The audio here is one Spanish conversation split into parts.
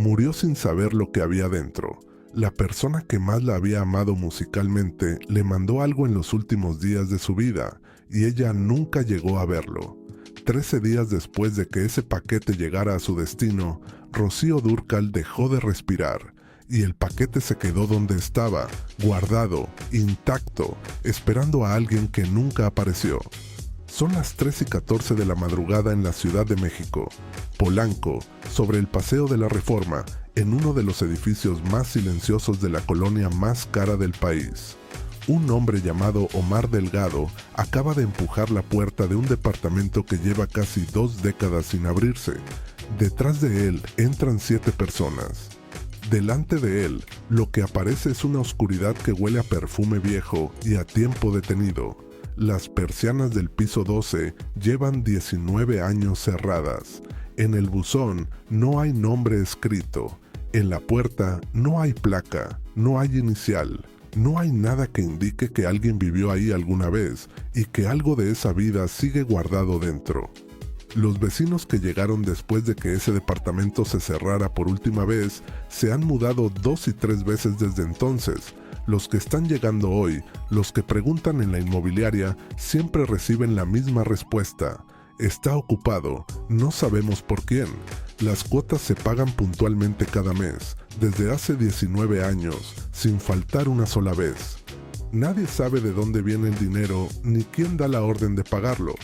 Murió sin saber lo que había dentro. La persona que más la había amado musicalmente le mandó algo en los últimos días de su vida y ella nunca llegó a verlo. 13 días después de que ese paquete llegara a su destino, Rocío Dúrcal dejó de respirar y el paquete se quedó donde estaba, guardado, intacto, esperando a alguien que nunca apareció. Son las 3:14 de la madrugada en la Ciudad de México, Polanco, sobre el Paseo de la Reforma, en uno de los edificios más silenciosos de la colonia más cara del país. Un hombre llamado Omar Delgado acaba de empujar la puerta de un departamento que lleva casi 2 décadas sin abrirse. Detrás de él entran 7 personas. Delante de él, lo que aparece es una oscuridad que huele a perfume viejo y a tiempo detenido. Las persianas del piso 12 llevan 19 años cerradas. En el buzón no hay nombre escrito. En la puerta no hay placa, no hay inicial. No hay nada que indique que alguien vivió ahí alguna vez y que algo de esa vida sigue guardado dentro. Los vecinos que llegaron después de que ese departamento se cerrara por última vez se han mudado 2 y 3 veces desde entonces. Los que están llegando hoy, los que preguntan en la inmobiliaria, siempre reciben la misma respuesta. Está ocupado, no sabemos por quién. Las cuotas se pagan puntualmente cada mes, desde hace 19 años, sin faltar una sola vez. Nadie sabe de dónde viene el dinero ni quién da la orden de pagarlo.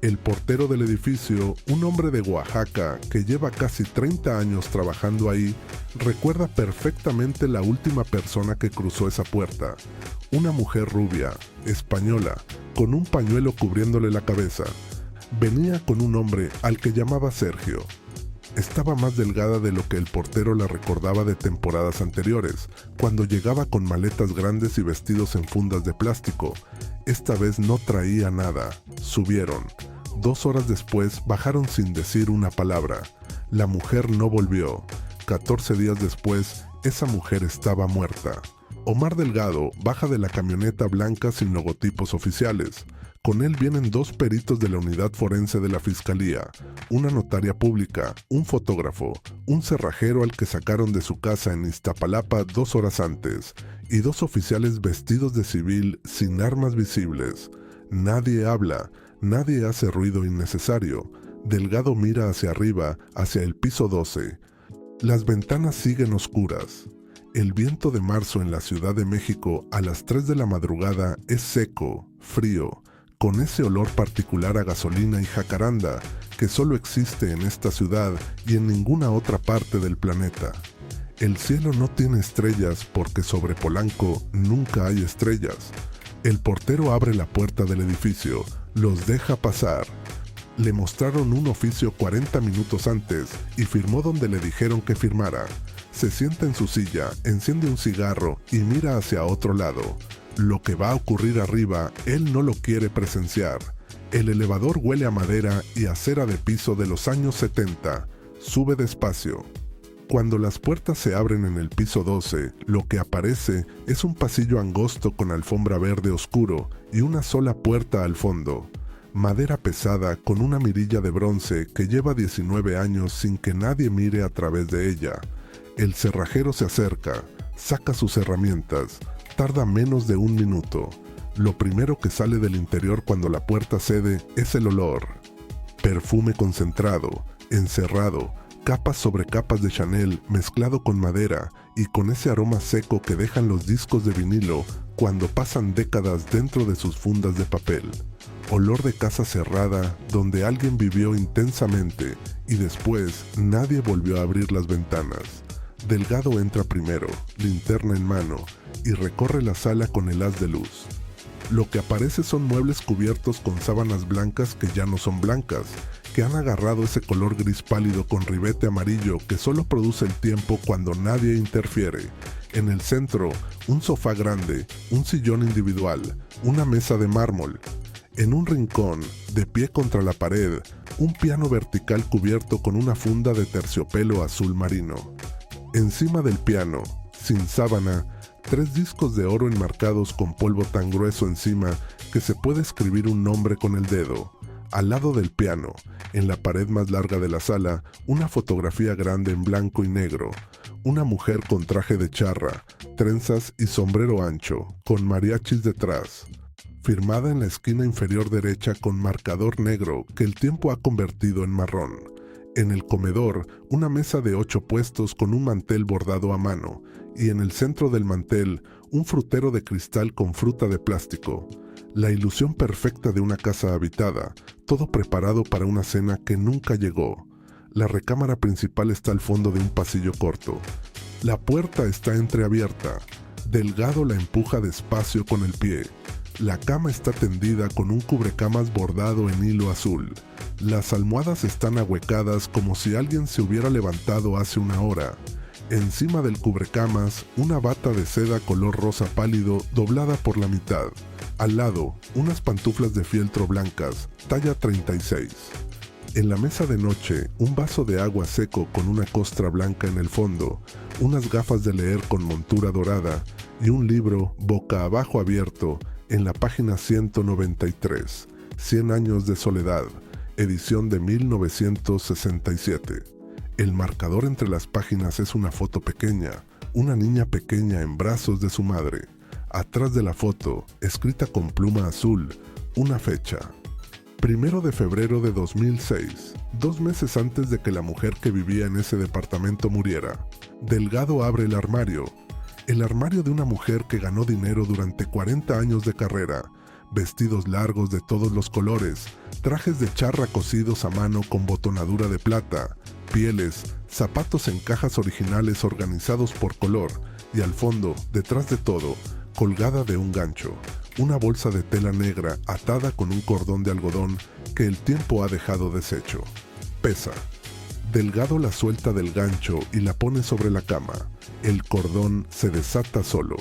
El portero del edificio, un hombre de Oaxaca que lleva casi 30 años trabajando ahí, recuerda perfectamente la última persona que cruzó esa puerta. Una mujer rubia, española, con un pañuelo cubriéndole la cabeza. Venía con un hombre al que llamaba Sergio. Estaba más delgada de lo que el portero la recordaba de temporadas anteriores, cuando llegaba con maletas grandes y vestidos en fundas de plástico. Esta vez no traía nada. Subieron. 2 horas después bajaron sin decir una palabra. La mujer no volvió. 14 días después, esa mujer estaba muerta. Omar Delgado baja de la camioneta blanca sin logotipos oficiales. Con él vienen 2 peritos de la unidad forense de la Fiscalía, una notaria pública, un fotógrafo, un cerrajero al que sacaron de su casa en Iztapalapa 2 horas antes, y 2 oficiales vestidos de civil sin armas visibles. Nadie habla, nadie hace ruido innecesario. Delgado mira hacia arriba, hacia el piso 12. Las ventanas siguen oscuras. El viento de marzo en la Ciudad de México a las 3 de la madrugada es seco, frío, con ese olor particular a gasolina y jacaranda que solo existe en esta ciudad y en ninguna otra parte del planeta. El cielo no tiene estrellas porque sobre Polanco nunca hay estrellas. El portero abre la puerta del edificio, los deja pasar. Le mostraron un oficio 40 minutos antes y firmó donde le dijeron que firmara. Se sienta en su silla, enciende un cigarro y mira hacia otro lado. Lo que va a ocurrir arriba, él no lo quiere presenciar. El elevador huele a madera y a cera de piso de los años 70. Sube despacio. Cuando las puertas se abren en el piso 12, lo que aparece es un pasillo angosto con alfombra verde oscuro y una sola puerta al fondo. Madera pesada con una mirilla de bronce que lleva 19 años sin que nadie mire a través de ella. El cerrajero se acerca, saca sus herramientas. Tarda menos de 1 minuto. Lo primero que sale del interior cuando la puerta cede es el olor. Perfume concentrado, encerrado, capas sobre capas de Chanel mezclado con madera y con ese aroma seco que dejan los discos de vinilo cuando pasan décadas dentro de sus fundas de papel. Olor de casa cerrada donde alguien vivió intensamente y después nadie volvió a abrir las ventanas. Delgado entra primero, linterna en mano, y recorre la sala con el haz de luz. Lo que aparece son muebles cubiertos con sábanas blancas que ya no son blancas, que han agarrado ese color gris pálido con ribete amarillo que solo produce el tiempo cuando nadie interfiere. En el centro, un sofá grande, un sillón individual, una mesa de mármol. En un rincón, de pie contra la pared, un piano vertical cubierto con una funda de terciopelo azul marino. Encima del piano, sin sábana, 3 discos de oro enmarcados con polvo tan grueso encima que se puede escribir un nombre con el dedo. Al lado del piano, En la pared más larga de la sala, una fotografía grande en blanco y negro. Una mujer con traje de charra, trenzas y sombrero ancho, con mariachis detrás. Firmada en la esquina inferior derecha con marcador negro que el tiempo ha convertido en marrón. En el comedor, una mesa de 8 puestos con un mantel bordado a mano, y en el centro del mantel, un frutero de cristal con fruta de plástico. La ilusión perfecta de una casa habitada, todo preparado para una cena que nunca llegó. La recámara principal está al fondo de un pasillo corto. La puerta está entreabierta. Delgado la empuja despacio con el pie. La cama está tendida con un cubrecamas bordado en hilo azul. Las almohadas están ahuecadas como si alguien se hubiera levantado hace una hora. Encima del cubrecamas, una bata de seda color rosa pálido doblada por la mitad. Al lado, unas pantuflas de fieltro blancas, talla 36. En la mesa de noche, un vaso de agua seco con una costra blanca en el fondo, unas gafas de leer con montura dorada y un libro boca abajo abierto en la página 193, 100 años de soledad, edición de 1967. El marcador entre las páginas es una foto pequeña, una niña pequeña en brazos de su madre. Atrás de la foto, escrita con pluma azul, una fecha. 1 de febrero de 2006, 2 meses antes de que la mujer que vivía en ese departamento muriera. Delgado abre el armario de una mujer que ganó dinero durante 40 años de carrera, vestidos largos de todos los colores, trajes de charra cosidos a mano con botonadura de plata, pieles, zapatos en cajas originales organizados por color, y al fondo, detrás de todo, colgada de un gancho, una bolsa de tela negra atada con un cordón de algodón que el tiempo ha dejado deshecho. Pesa. Delgado la suelta del gancho y la pone sobre la cama. El cordón se desata solo.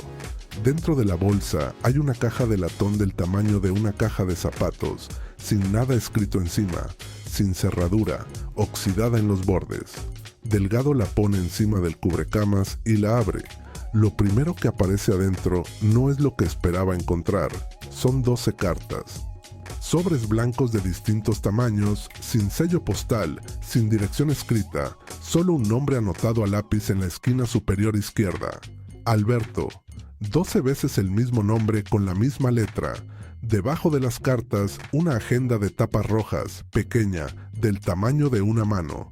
Dentro de la bolsa hay una caja de latón del tamaño de una caja de zapatos, sin nada escrito encima, sin cerradura, oxidada en los bordes. Delgado la pone encima del cubrecamas y la abre. Lo primero que aparece adentro no es lo que esperaba encontrar. Son 12 cartas. Sobres blancos de distintos tamaños, sin sello postal, sin dirección escrita, solo un nombre anotado a lápiz en la esquina superior izquierda. Alberto. 12 veces el mismo nombre con la misma letra. Debajo de las cartas, una agenda de tapas rojas, pequeña, del tamaño de una mano.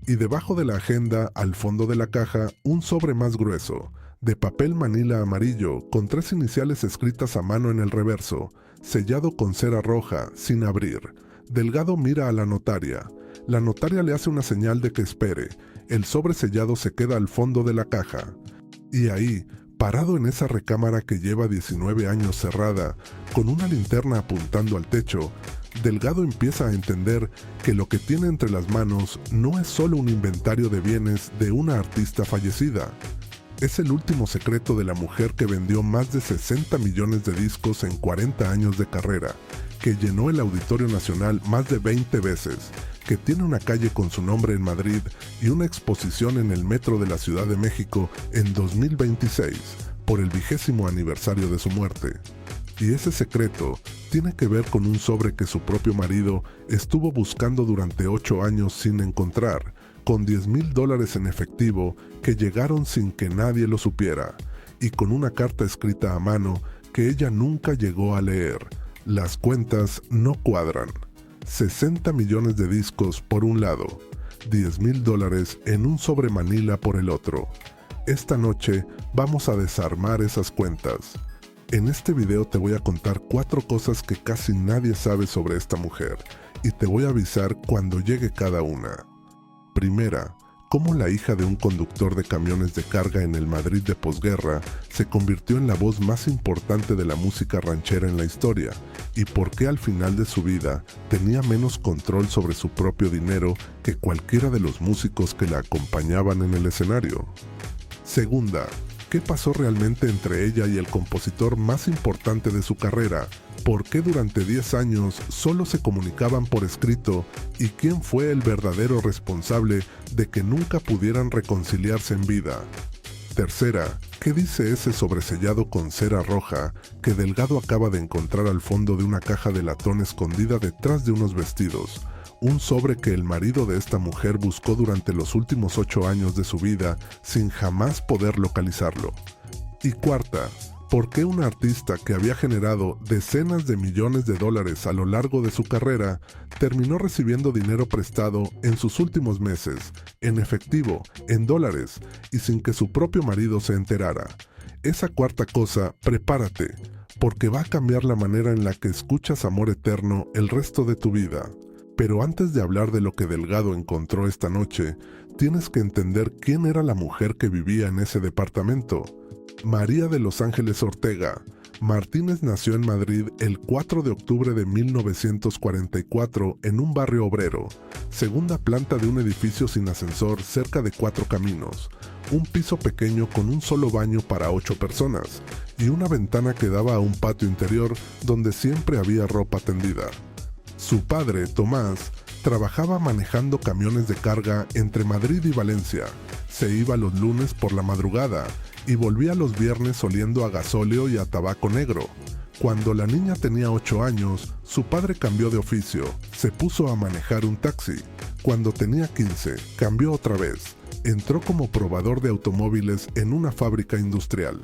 Y debajo de la agenda, al fondo de la caja, un sobre más grueso, de papel manila amarillo, con 3 iniciales escritas a mano en el reverso, sellado con cera roja, sin abrir. Delgado mira a la notaria. La notaria le hace una señal de que espere. El sobre sellado se queda al fondo de la caja. Y ahí, parado en esa recámara que lleva 19 años cerrada, con una linterna apuntando al techo, Delgado empieza a entender que lo que tiene entre las manos no es solo un inventario de bienes de una artista fallecida. Es el último secreto de la mujer que vendió más de 60 millones de discos en 40 años de carrera, que llenó el Auditorio Nacional más de 20 veces, que tiene una calle con su nombre en Madrid y una exposición en el metro de la Ciudad de México en 2026, por el 20º aniversario de su muerte. Y ese secreto tiene que ver con un sobre que su propio marido estuvo buscando durante 8 años sin encontrar, con $10,000 en efectivo que llegaron sin que nadie lo supiera, y con una carta escrita a mano que ella nunca llegó a leer. Las cuentas no cuadran. 60 millones de discos por un lado, $10,000 en un sobre manila por el otro. Esta noche vamos a desarmar esas cuentas. En este video te voy a contar 4 cosas que casi nadie sabe sobre esta mujer, y te voy a avisar cuando llegue cada una. Primera, cómo la hija de un conductor de camiones de carga en el Madrid de posguerra se convirtió en la voz más importante de la música ranchera en la historia, y por qué al final de su vida tenía menos control sobre su propio dinero que cualquiera de los músicos que la acompañaban en el escenario. Segunda, ¿qué pasó realmente entre ella y el compositor más importante de su carrera? ¿Por qué durante 10 años solo se comunicaban por escrito? ¿Y quién fue el verdadero responsable de que nunca pudieran reconciliarse en vida? Tercera, ¿qué dice ese sobresellado con cera roja que Delgado acaba de encontrar al fondo de una caja de latón escondida detrás de unos vestidos? un sobre que el marido de esta mujer buscó durante los últimos 8 años de su vida sin jamás poder localizarlo. Y cuarta, ¿por qué un artista que había generado decenas de millones de dólares a lo largo de su carrera terminó recibiendo dinero prestado en sus últimos meses, en efectivo, en dólares, y sin que su propio marido se enterara? Esa cuarta cosa, prepárate, porque va a cambiar la manera en la que escuchas Amor Eterno el resto de tu vida. Pero antes de hablar de lo que Delgado encontró esta noche, tienes que entender quién era la mujer que vivía en ese departamento. María de los Ángeles Ortega. Martínez nació en Madrid el 4 de octubre de 1944 en un barrio obrero, segunda planta de un edificio sin ascensor cerca de 4 Caminos, un piso pequeño con un solo baño para 8 personas y una ventana que daba a un patio interior donde siempre había ropa tendida. Su padre, Tomás, trabajaba manejando camiones de carga entre Madrid y Valencia. Se iba los lunes por la madrugada y volvía los viernes oliendo a gasóleo y a tabaco negro. Cuando la niña tenía 8 años, su padre cambió de oficio, se puso a manejar un taxi. Cuando tenía 15, cambió otra vez. Entró como probador de automóviles en una fábrica industrial.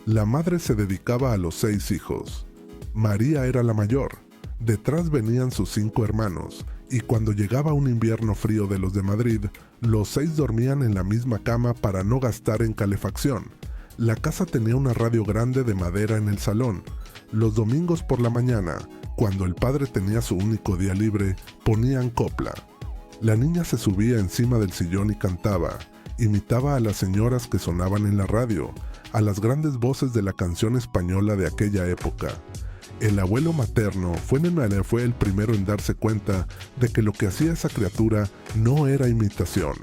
La madre se dedicaba a los 6 hijos. María era la mayor. Detrás venían sus 5 hermanos, y cuando llegaba un invierno frío de los de Madrid, los 6 dormían en la misma cama para no gastar en calefacción. La casa tenía una radio grande de madera en el salón. Los domingos por la mañana, cuando el padre tenía su único día libre, ponían copla. La niña se subía encima del sillón y cantaba. Imitaba a las señoras que sonaban en la radio, a las grandes voces de la canción española de aquella época. El abuelo materno fue el primero en darse cuenta de que lo que hacía esa criatura no era imitación.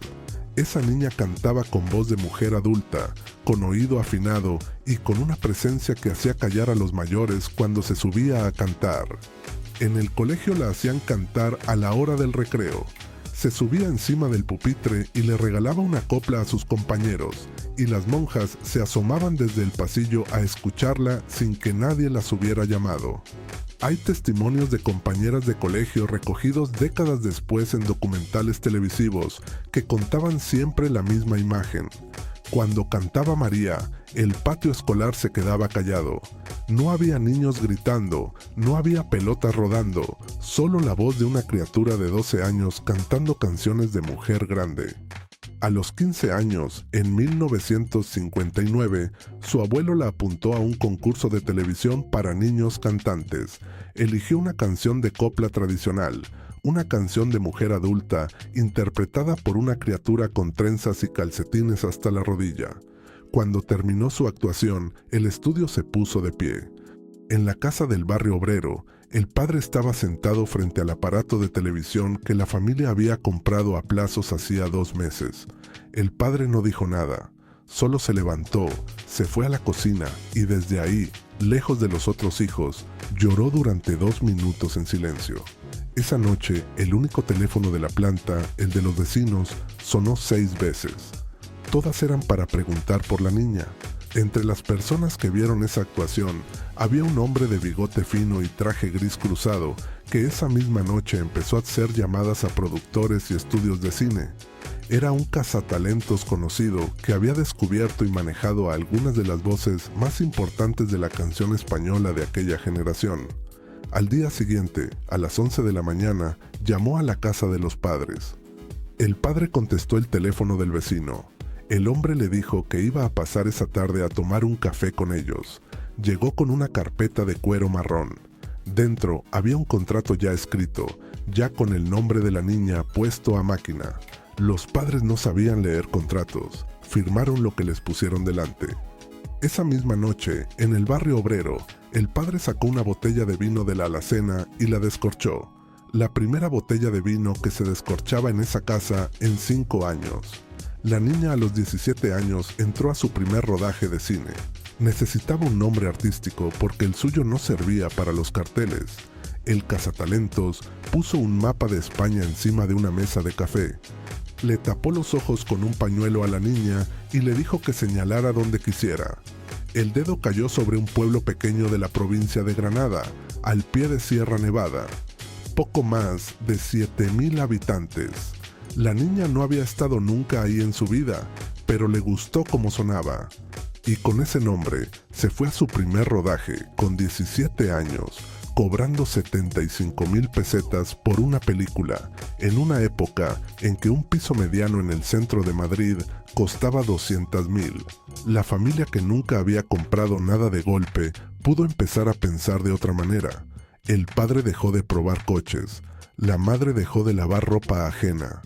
Esa niña cantaba con voz de mujer adulta, con oído afinado y con una presencia que hacía callar a los mayores cuando se subía a cantar. En el colegio la hacían cantar a la hora del recreo. Se subía encima del pupitre y le regalaba una copla a sus compañeros, y las monjas se asomaban desde el pasillo a escucharla sin que nadie las hubiera llamado. Hay testimonios de compañeras de colegio recogidos décadas después en documentales televisivos que contaban siempre la misma imagen. Cuando cantaba María, el patio escolar se quedaba callado. No había niños gritando, no había pelotas rodando, solo la voz de una criatura de 12 años cantando canciones de mujer grande. A los 15 años, en 1959, su abuelo la apuntó a un concurso de televisión para niños cantantes. Eligió una canción de copla tradicional, una canción de mujer adulta interpretada por una criatura con trenzas y calcetines hasta la rodilla. Cuando terminó su actuación, el estudio se puso de pie. En la casa del barrio obrero, el padre estaba sentado frente al aparato de televisión que la familia había comprado a plazos hacía 2 meses. El padre no dijo nada, solo se levantó, se fue a la cocina y desde ahí, lejos de los otros hijos, lloró durante 2 minutos en silencio. Esa noche, el único teléfono de la planta, el de los vecinos, sonó 6 veces. Todas eran para preguntar por la niña. Entre las personas que vieron esa actuación, había un hombre de bigote fino y traje gris cruzado que esa misma noche empezó a hacer llamadas a productores y estudios de cine. Era un cazatalentos conocido que había descubierto y manejado a algunas de las voces más importantes de la canción española de aquella generación. Al día siguiente, a las 11 de la mañana, llamó a la casa de los padres. El padre contestó el teléfono del vecino. El hombre le dijo que iba a pasar esa tarde a tomar un café con ellos. Llegó con una carpeta de cuero marrón. Dentro había un contrato ya escrito, ya con el nombre de la niña puesto a máquina. Los padres no sabían leer contratos, firmaron lo que les pusieron delante. Esa misma noche, en el barrio obrero, el padre sacó una botella de vino de la alacena y la descorchó. La primera botella de vino que se descorchaba en esa casa en 5 años. La niña a los 17 años entró a su primer rodaje de cine. Necesitaba un nombre artístico porque el suyo no servía para los carteles. El cazatalentos puso un mapa de España encima de una mesa de café. Le tapó los ojos con un pañuelo a la niña y le dijo que señalara donde quisiera. El dedo cayó sobre un pueblo pequeño de la provincia de Granada, al pie de Sierra Nevada. poco más de 7,000 habitantes. La niña no había estado nunca ahí en su vida, pero le gustó cómo sonaba. Y con ese nombre se fue a su primer rodaje con 17 años, cobrando 75,000 pesetas por una película, en una época en que un piso mediano en el centro de Madrid costaba 200,000. La familia, que nunca había comprado nada de golpe, pudo empezar a pensar de otra manera. El padre dejó de probar coches, la madre dejó de lavar ropa ajena.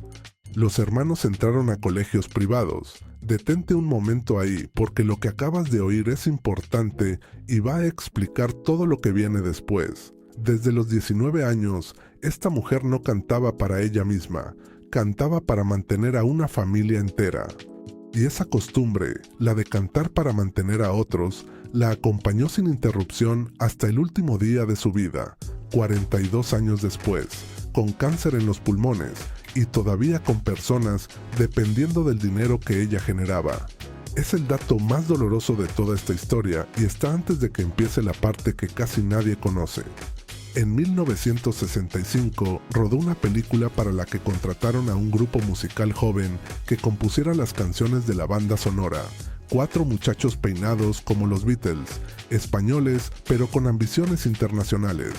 Los hermanos entraron a colegios privados. Detente un momento ahí, porque lo que acabas de oír es importante y va a explicar todo lo que viene después. Desde los 19 años, esta mujer no cantaba para ella misma, cantaba para mantener a una familia entera. Y esa costumbre, la de cantar para mantener a otros, la acompañó sin interrupción hasta el último día de su vida, 42 años después, con cáncer en los pulmones y todavía con personas dependiendo del dinero que ella generaba. Es el dato más doloroso de toda esta historia y está antes de que empiece la parte que casi nadie conoce. En 1965 rodó una película para la que contrataron a un grupo musical joven que compusiera las canciones de la banda sonora. 4 muchachos peinados como los Beatles, españoles pero con ambiciones internacionales.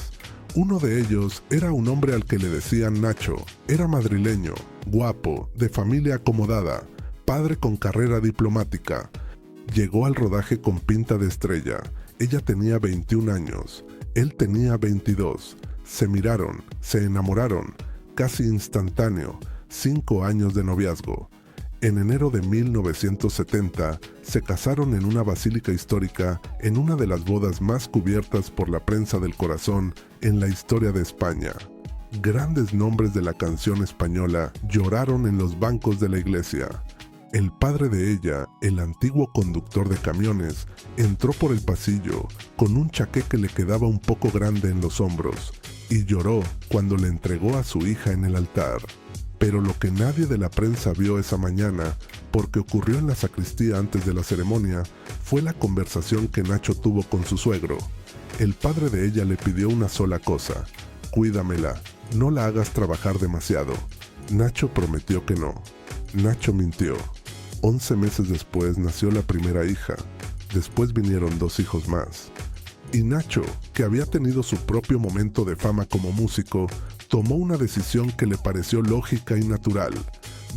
Uno de ellos era un hombre al que le decían Nacho. Era madrileño, guapo, de familia acomodada, padre con carrera diplomática. Llegó al rodaje con pinta de estrella. Ella tenía 21 años, él tenía 22. Se miraron, se enamoraron, casi instantáneo, 5 años de noviazgo. En enero de 1970 se casaron en una basílica histórica, en una de las bodas más cubiertas por la prensa del corazón en la historia de España. Grandes nombres de la canción española lloraron en los bancos de la iglesia. El padre de ella, el antiguo conductor de camiones, entró por el pasillo con un chaqué que le quedaba un poco grande en los hombros y lloró cuando le entregó a su hija en el altar. Pero lo que nadie de la prensa vio esa mañana, porque ocurrió en la sacristía antes de la ceremonia, fue la conversación que Nacho tuvo con su suegro. El padre de ella le pidió una sola cosa: cuídamela, no la hagas trabajar demasiado. Nacho prometió que no. Nacho mintió. 11 meses después nació la primera hija. Después vinieron 2 hijos más. Y Nacho, que había tenido su propio momento de fama como músico, tomó una decisión que le pareció lógica y natural.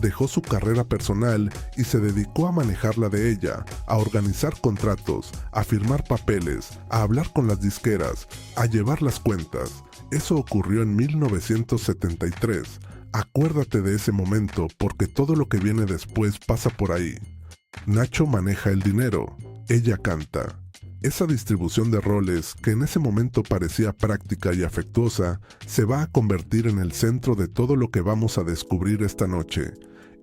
Dejó su carrera personal y se dedicó a manejar la de ella, a organizar contratos, a firmar papeles, a hablar con las disqueras, a llevar las cuentas. Eso ocurrió en 1973. Acuérdate de ese momento, porque todo lo que viene después pasa por ahí. Nacho maneja el dinero, ella canta. Esa distribución de roles, que en ese momento parecía práctica y afectuosa, se va a convertir en el centro de todo lo que vamos a descubrir esta noche.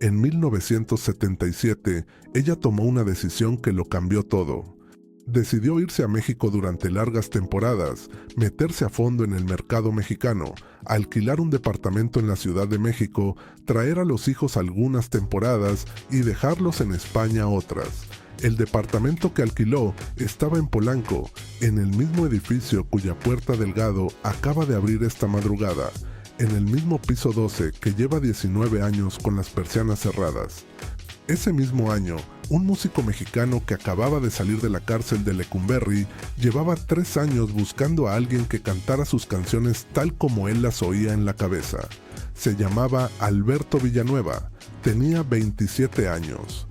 En 1977, ella tomó una decisión que lo cambió todo. Decidió irse a México durante largas temporadas, meterse a fondo en el mercado mexicano, alquilar un departamento en la Ciudad de México, traer a los hijos algunas temporadas y dejarlos en España otras. El departamento que alquiló estaba en Polanco, en el mismo edificio cuya puerta Delgado acaba de abrir esta madrugada, en el mismo piso 12 que lleva 19 años con las persianas cerradas. Ese mismo año, un músico mexicano que acababa de salir de la cárcel de Lecumberri llevaba 3 años buscando a alguien que cantara sus canciones tal como él las oía en la cabeza. Se llamaba Alberto Villanueva, tenía 27 años.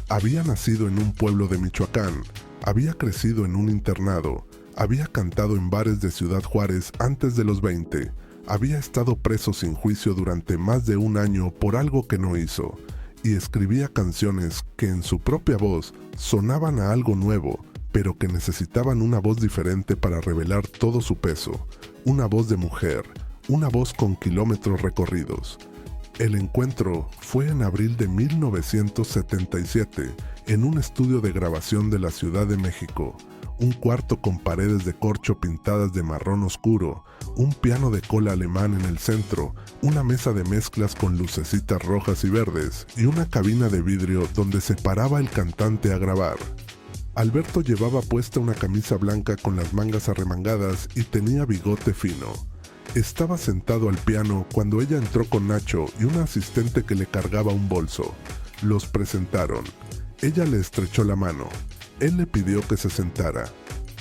Había nacido en un pueblo de Michoacán, había crecido en un internado, había cantado en bares de Ciudad Juárez antes de los 20, había estado preso sin juicio durante más de 1 año por algo que no hizo, y escribía canciones que en su propia voz sonaban a algo nuevo, pero que necesitaban una voz diferente para revelar todo su peso, una voz de mujer, una voz con kilómetros recorridos. El encuentro fue en abril de 1977, en un estudio de grabación de la Ciudad de México. Un cuarto con paredes de corcho pintadas de marrón oscuro, un piano de cola alemán en el centro, una mesa de mezclas con lucecitas rojas y verdes, y una cabina de vidrio donde se paraba el cantante a grabar. Alberto llevaba puesta una camisa blanca con las mangas arremangadas y tenía bigote fino. Estaba sentado al piano cuando ella entró con Nacho y un asistente que le cargaba un bolso. Los presentaron. Ella le estrechó la mano. Él le pidió que se sentara.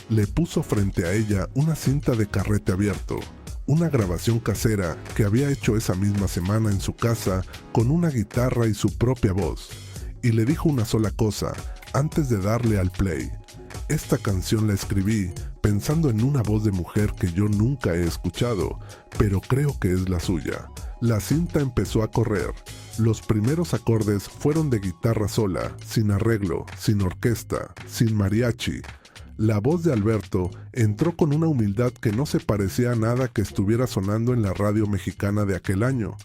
Le puso frente a ella una cinta de carrete abierto, una grabación casera que había hecho esa misma semana en su casa con una guitarra y su propia voz. Y le dijo una sola cosa antes de darle al play. Esta canción la escribí pensando en una voz de mujer que yo nunca he escuchado, pero creo que es la suya. La cinta empezó a correr. Los primeros acordes fueron de guitarra sola, sin arreglo, sin orquesta, sin mariachi. La voz de Alberto entró con una humildad que no se parecía a nada que estuviera sonando en la radio mexicana de aquel año.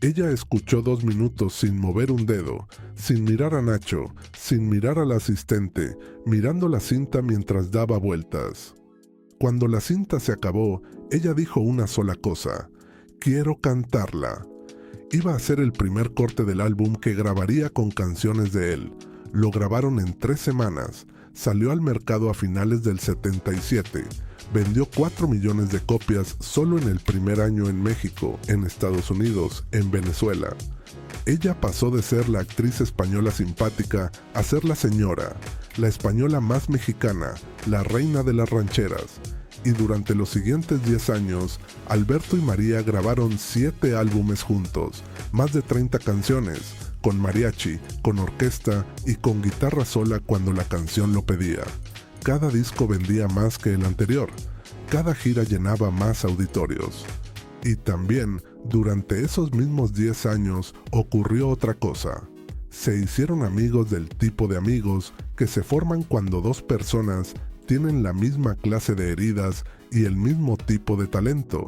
Ella escuchó 2 minutos sin mover un dedo, sin mirar a Nacho, sin mirar al asistente, mirando la cinta mientras daba vueltas. Cuando la cinta se acabó, ella dijo una sola cosa: quiero cantarla. Iba a ser el primer corte del álbum que grabaría con canciones de él. Lo grabaron en 3 semanas. Salió al mercado a finales del 77. Vendió 4 millones de copias solo en el primer año en México, en Estados Unidos, en Venezuela. Ella pasó de ser la actriz española simpática a ser la señora, la española más mexicana, la reina de las rancheras. Y durante los siguientes 10 años, Alberto y María grabaron 7 álbumes juntos, más de 30 canciones, con mariachi, con orquesta y con guitarra sola cuando la canción lo pedía. Cada disco vendía más que el anterior. Cada gira llenaba más auditorios. Y también, durante esos mismos 10 años, ocurrió otra cosa. Se hicieron amigos del tipo de amigos que se forman cuando 2 personas tienen la misma clase de heridas y el mismo tipo de talento.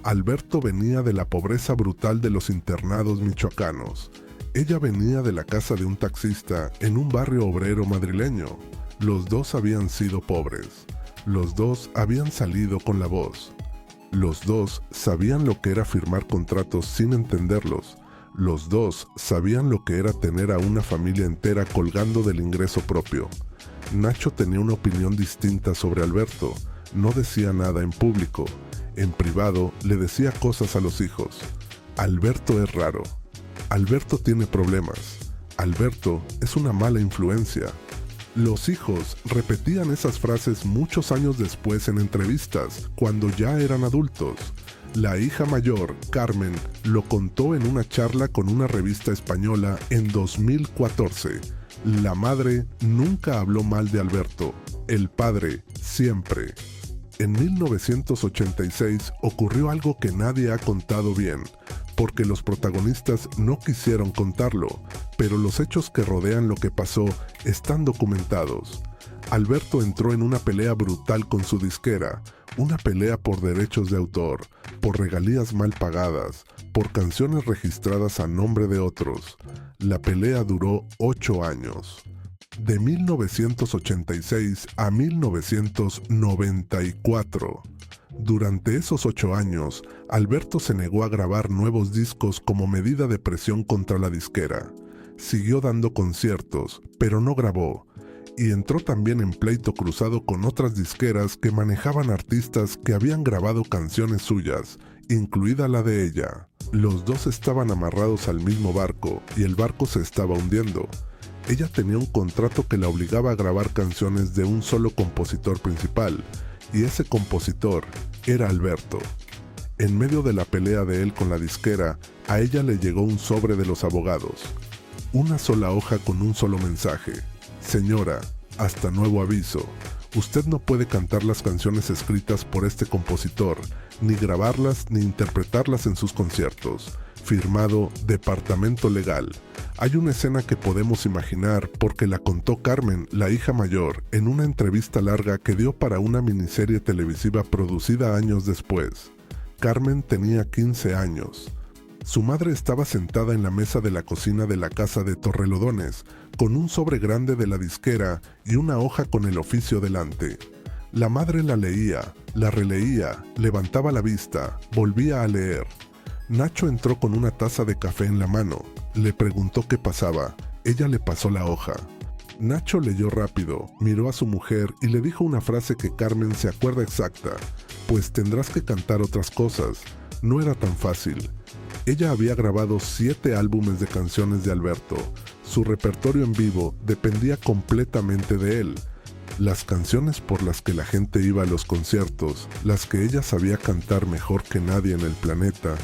Alberto venía de la pobreza brutal de los internados michoacanos. Ella venía de la casa de un taxista en un barrio obrero madrileño. Los 2 habían sido pobres. Los 2 habían salido con la voz. Los 2 sabían lo que era firmar contratos sin entenderlos. Los 2 sabían lo que era tener a una familia entera colgando del ingreso propio. Nacho tenía una opinión distinta sobre Alberto. No decía nada en público. En privado le decía cosas a los hijos. Alberto es raro. Alberto tiene problemas. Alberto es una mala influencia. Los hijos repetían esas frases muchos años después en entrevistas, cuando ya eran adultos. La hija mayor, Carmen, lo contó en una charla con una revista española en 2014. La madre nunca habló mal de Alberto. El padre, siempre. En 1986 ocurrió algo que nadie ha contado bien, porque los protagonistas no quisieron contarlo, pero los hechos que rodean lo que pasó están documentados. Alberto entró en una pelea brutal con su disquera, una pelea por derechos de autor, por regalías mal pagadas, por canciones registradas a nombre de otros. La pelea duró 8 años. De 1986 a 1994. Durante esos 8 años, Alberto se negó a grabar nuevos discos como medida de presión contra la disquera. Siguió dando conciertos, pero no grabó, y entró también en pleito cruzado con otras disqueras que manejaban artistas que habían grabado canciones suyas, incluida la de ella. Los 2 estaban amarrados al mismo barco, y el barco se estaba hundiendo. Ella tenía un contrato que la obligaba a grabar canciones de un solo compositor principal, y ese compositor era Alberto. En medio de la pelea de él con la disquera, a ella le llegó un sobre de los abogados. Una sola hoja con un solo mensaje. Señora, hasta nuevo aviso. Usted no puede cantar las canciones escritas por este compositor, ni grabarlas ni interpretarlas en sus conciertos. Firmado Departamento Legal. Hay una escena que podemos imaginar porque la contó Carmen, la hija mayor, en una entrevista larga que dio para una miniserie televisiva producida años después. Carmen tenía 15 años. Su madre estaba sentada en la mesa de la cocina de la casa de Torrelodones, con un sobre grande de la disquera y una hoja con el oficio delante. La madre la leía, la releía, levantaba la vista, volvía a leer. Nacho entró con una taza de café en la mano. Le preguntó qué pasaba. Ella le pasó la hoja. Nacho leyó rápido, miró a su mujer y le dijo una frase que Carmen se acuerda exacta. Pues tendrás que cantar otras cosas. No era tan fácil. Ella había grabado 7 álbumes de canciones de Alberto. Su repertorio en vivo dependía completamente de él. Las canciones por las que la gente iba a los conciertos, las que ella sabía cantar mejor que nadie en el planeta,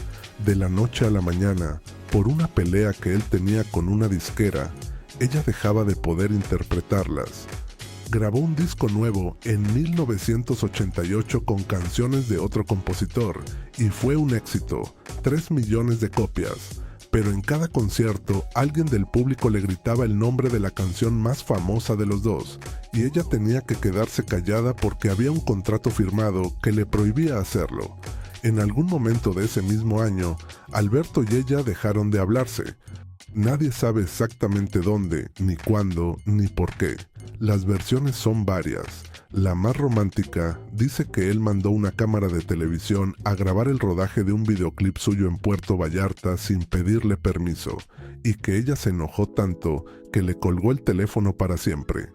de la noche a la mañana, por una pelea que él tenía con una disquera, ella dejaba de poder interpretarlas. Grabó un disco nuevo en 1988 con canciones de otro compositor y fue un éxito, 3 millones de copias. Pero en cada concierto alguien del público le gritaba el nombre de la canción más famosa de los dos y ella tenía que quedarse callada porque había un contrato firmado que le prohibía hacerlo. En algún momento de ese mismo año, Alberto y ella dejaron de hablarse. Nadie sabe exactamente dónde, ni cuándo, ni por qué. Las versiones son varias. La más romántica dice que él mandó una cámara de televisión a grabar el rodaje de un videoclip suyo en Puerto Vallarta sin pedirle permiso, y que ella se enojó tanto que le colgó el teléfono para siempre.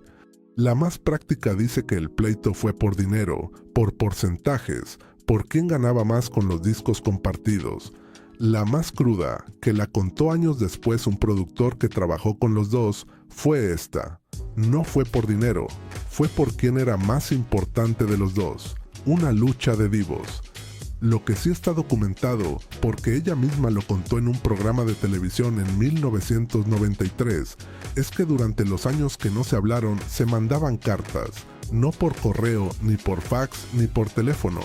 La más práctica dice que el pleito fue por dinero, por porcentajes, por quién ganaba más con los discos compartidos. La más cruda, que la contó años después un productor que trabajó con los dos, fue esta. No fue por dinero, fue por quién era más importante de los dos. Una lucha de divos. Lo que sí está documentado, porque ella misma lo contó en un programa de televisión en 1993, es que durante los años que no se hablaron se mandaban cartas, no por correo, ni por fax, ni por teléfono.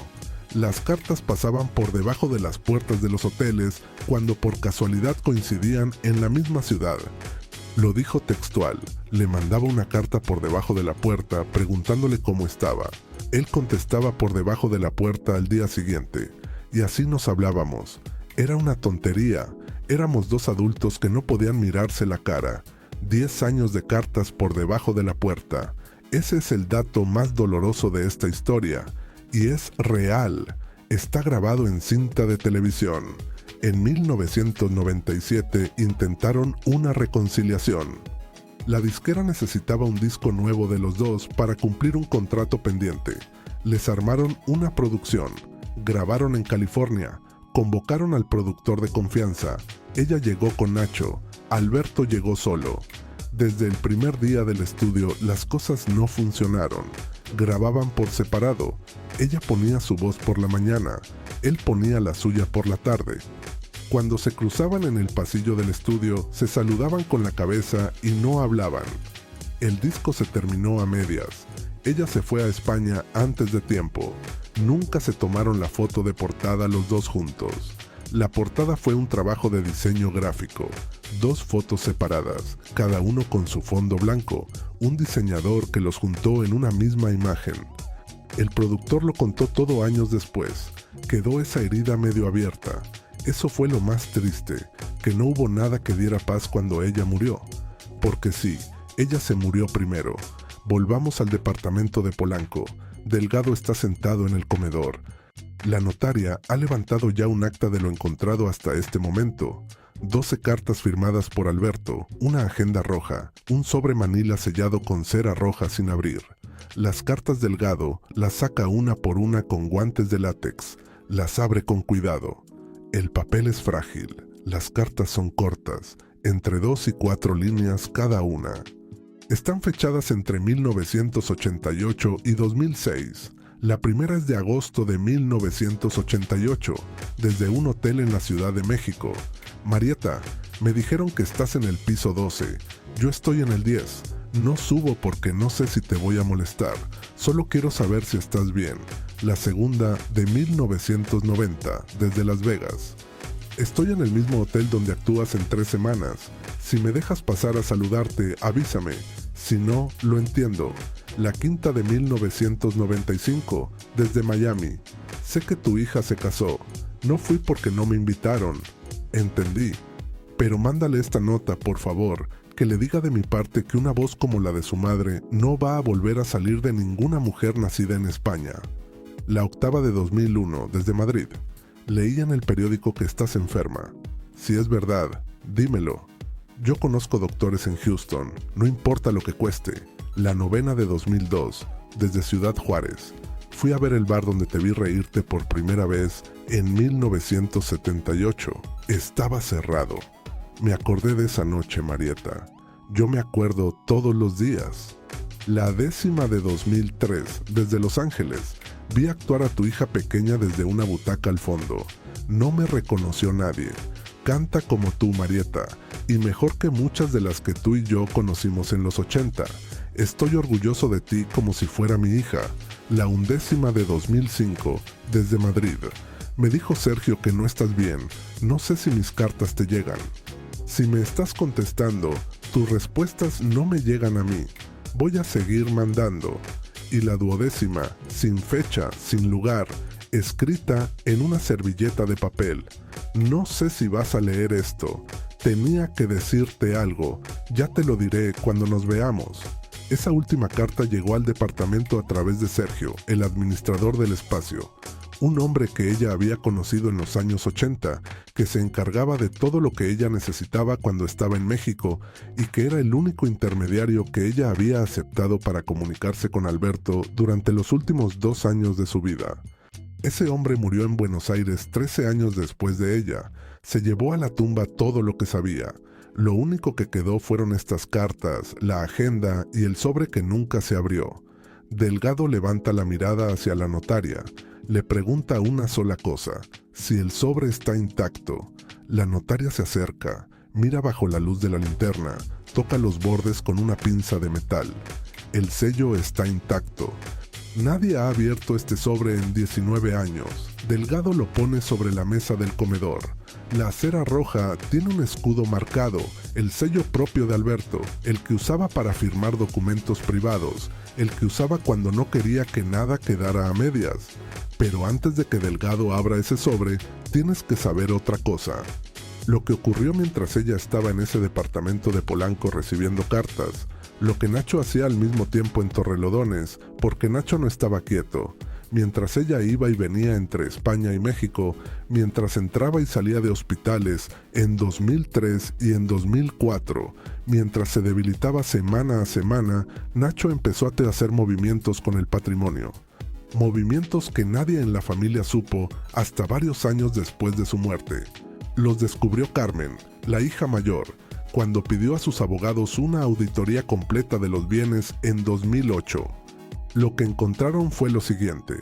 Las cartas pasaban por debajo de las puertas de los hoteles cuando por casualidad coincidían en la misma ciudad. Lo dijo textual, le mandaba una carta por debajo de la puerta preguntándole cómo estaba. Él contestaba por debajo de la puerta al día siguiente, y así nos hablábamos. Era una tontería, éramos dos adultos que no podían mirarse la cara. 10 años de cartas por debajo de la puerta. Ese es el dato más doloroso de esta historia. Y es real, está grabado en cinta de televisión. En 1997 intentaron una reconciliación. La disquera necesitaba un disco nuevo de los dos para cumplir un contrato pendiente. Les armaron una producción, grabaron en California, convocaron al productor de confianza. Ella llegó con Nacho, Alberto llegó solo. Desde el primer día del estudio las cosas no funcionaron. Grababan por separado. Ella ponía su voz por la mañana, él ponía la suya por la tarde. Cuando se cruzaban en el pasillo del estudio, se saludaban con la cabeza y no hablaban. El disco se terminó a medias. Ella se fue a España antes de tiempo. Nunca se tomaron la foto de portada los dos juntos. La portada fue un trabajo de diseño gráfico. 2 fotos separadas, cada uno con su fondo blanco. Un diseñador que los juntó en una misma imagen. El productor lo contó todo años después. Quedó esa herida medio abierta. Eso fue lo más triste, que no hubo nada que diera paz cuando ella murió. Porque sí, ella se murió primero. Volvamos al departamento de Polanco. Delgado está sentado en el comedor. La notaria ha levantado ya un acta de lo encontrado hasta este momento. 12 cartas firmadas por Alberto, una agenda roja, un sobre manila sellado con cera roja sin abrir. Las cartas Delgado las saca una por una con guantes de látex. Las abre con cuidado. El papel es frágil. Las cartas son cortas, entre 2 y 4 líneas cada una. Están fechadas entre 1988 y 2006. La primera es de agosto de 1988, desde un hotel en la Ciudad de México. Marieta, me dijeron que estás en el piso 12. Yo estoy en el 10. No subo porque no sé si te voy a molestar. Solo quiero saber si estás bien. La segunda de 1990, desde Las Vegas. Estoy en el mismo hotel donde actúas en 3 semanas. Si me dejas pasar a saludarte, avísame. Si no, lo entiendo. La quinta de 1995, desde Miami. Sé que tu hija se casó. No fui porque no me invitaron. Entendí. Pero mándale esta nota, por favor, que le diga de mi parte que una voz como la de su madre no va a volver a salir de ninguna mujer nacida en España. La octava de 2001, desde Madrid. Leí en el periódico que estás enferma. Si es verdad, dímelo. Yo conozco doctores en Houston, no importa lo que cueste. La novena de 2002, desde Ciudad Juárez. Fui a ver el bar donde te vi reírte por primera vez en 1978. Estaba cerrado. Me acordé de esa noche, Marieta. Yo me acuerdo todos los días. La 10ª de 2003, desde Los Ángeles. Vi actuar a tu hija pequeña desde una butaca al fondo. No me reconoció nadie. Canta como tú, Marieta, y mejor que muchas de las que tú y yo conocimos en los 80. Estoy orgulloso de ti como si fuera mi hija. La 11ª de 2005, desde Madrid. Me dijo Sergio que no estás bien. No sé si mis cartas te llegan. Si me estás contestando, tus respuestas no me llegan a mí. Voy a seguir mandando. Y la 12ª, sin fecha, sin lugar, escrita en una servilleta de papel. No sé si vas a leer esto. Tenía que decirte algo. Ya te lo diré cuando nos veamos. Esa última carta llegó al departamento a través de Sergio, el administrador del espacio. Un hombre que ella había conocido en los años 80, que se encargaba de todo lo que ella necesitaba cuando estaba en México y que era el único intermediario que ella había aceptado para comunicarse con Alberto durante los últimos 2 años de su vida. Ese hombre murió en Buenos Aires 13 años después de ella. Se llevó a la tumba todo lo que sabía. Lo único que quedó fueron estas cartas, la agenda y el sobre que nunca se abrió. Delgado levanta la mirada hacia la notaria. Le pregunta una sola cosa, si el sobre está intacto. La notaria se acerca, mira bajo la luz de la linterna, toca los bordes con una pinza de metal. El sello está intacto. Nadie ha abierto este sobre en 19 años. Delgado lo pone sobre la mesa del comedor. La acera roja tiene un escudo marcado, el sello propio de Alberto, el que usaba para firmar documentos privados, el que usaba cuando no quería que nada quedara a medias. Pero antes de que Delgado abra ese sobre, tienes que saber otra cosa. Lo que ocurrió mientras ella estaba en ese departamento de Polanco recibiendo cartas, lo que Nacho hacía al mismo tiempo en Torrelodones, porque Nacho no estaba quieto. Mientras ella iba y venía entre España y México, mientras entraba y salía de hospitales en 2003 y en 2004, mientras se debilitaba semana a semana, Nacho empezó a hacer movimientos con el patrimonio. Movimientos que nadie en la familia supo hasta varios años después de su muerte. Los descubrió Carmen, la hija mayor, cuando pidió a sus abogados una auditoría completa de los bienes en 2008. Lo que encontraron fue lo siguiente.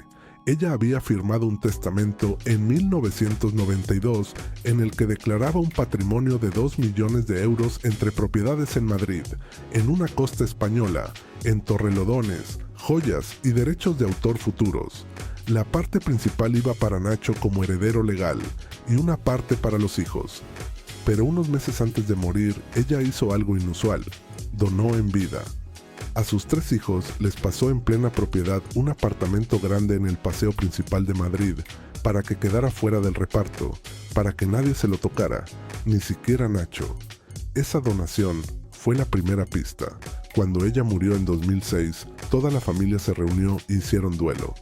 Ella había firmado un testamento en 1992 en el que declaraba un patrimonio de 2 millones de euros entre propiedades en Madrid, en una costa española, en Torrelodones, joyas y derechos de autor futuros. La parte principal iba para Nacho como heredero legal y una parte para los hijos. Pero unos meses antes de morir, ella hizo algo inusual. Donó en vida. A sus 3 hijos les pasó en plena propiedad un apartamento grande en el paseo principal de Madrid para que quedara fuera del reparto, para que nadie se lo tocara, ni siquiera Nacho. Esa donación fue la primera pista. Cuando ella murió en 2006, toda la familia se reunió e hicieron duelo.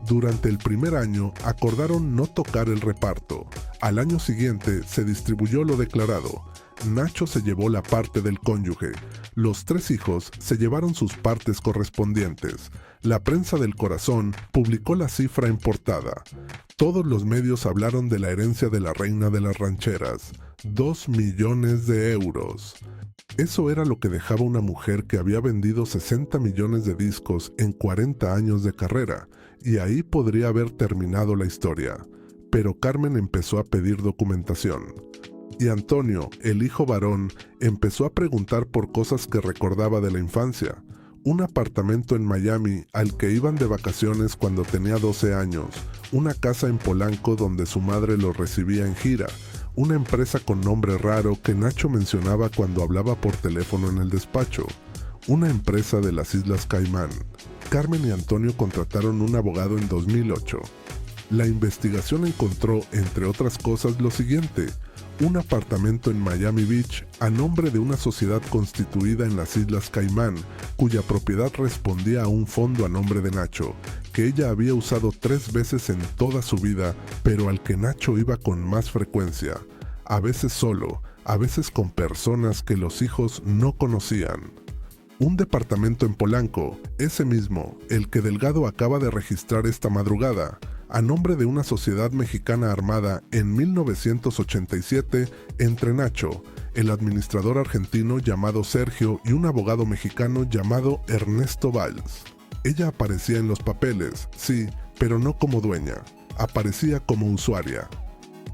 Durante el primer año acordaron no tocar el reparto. Al año siguiente se distribuyó lo declarado. Nacho se llevó la parte del cónyuge. Los 3 hijos se llevaron sus partes correspondientes. La prensa del corazón publicó la cifra en portada. Todos los medios hablaron de la herencia de la reina de las rancheras. 2 millones de euros. Eso era lo que dejaba una mujer que había vendido 60 millones de discos en 40 años de carrera, y ahí podría haber terminado la historia. Pero Carmen empezó a pedir documentación. Y Antonio, el hijo varón, empezó a preguntar por cosas que recordaba de la infancia. Un apartamento en Miami al que iban de vacaciones cuando tenía 12 años, una casa en Polanco donde su madre lo recibía en gira, una empresa con nombre raro que Nacho mencionaba cuando hablaba por teléfono en el despacho, una empresa de las Islas Caimán. Carmen y Antonio contrataron un abogado en 2008. La investigación encontró, entre otras cosas, lo siguiente: un apartamento en Miami Beach a nombre de una sociedad constituida en las Islas Caimán, cuya propiedad respondía a un fondo a nombre de Nacho, que ella había usado 3 veces en toda su vida, pero al que Nacho iba con más frecuencia, a veces solo, a veces con personas que los hijos no conocían. Un departamento en Polanco, ese mismo, el que Delgado acaba de registrar esta madrugada, a nombre de una sociedad mexicana armada en 1987 entre Nacho, el administrador argentino llamado Sergio y un abogado mexicano llamado Ernesto Valls. Ella aparecía en los papeles, sí, pero no como dueña, aparecía como usuaria.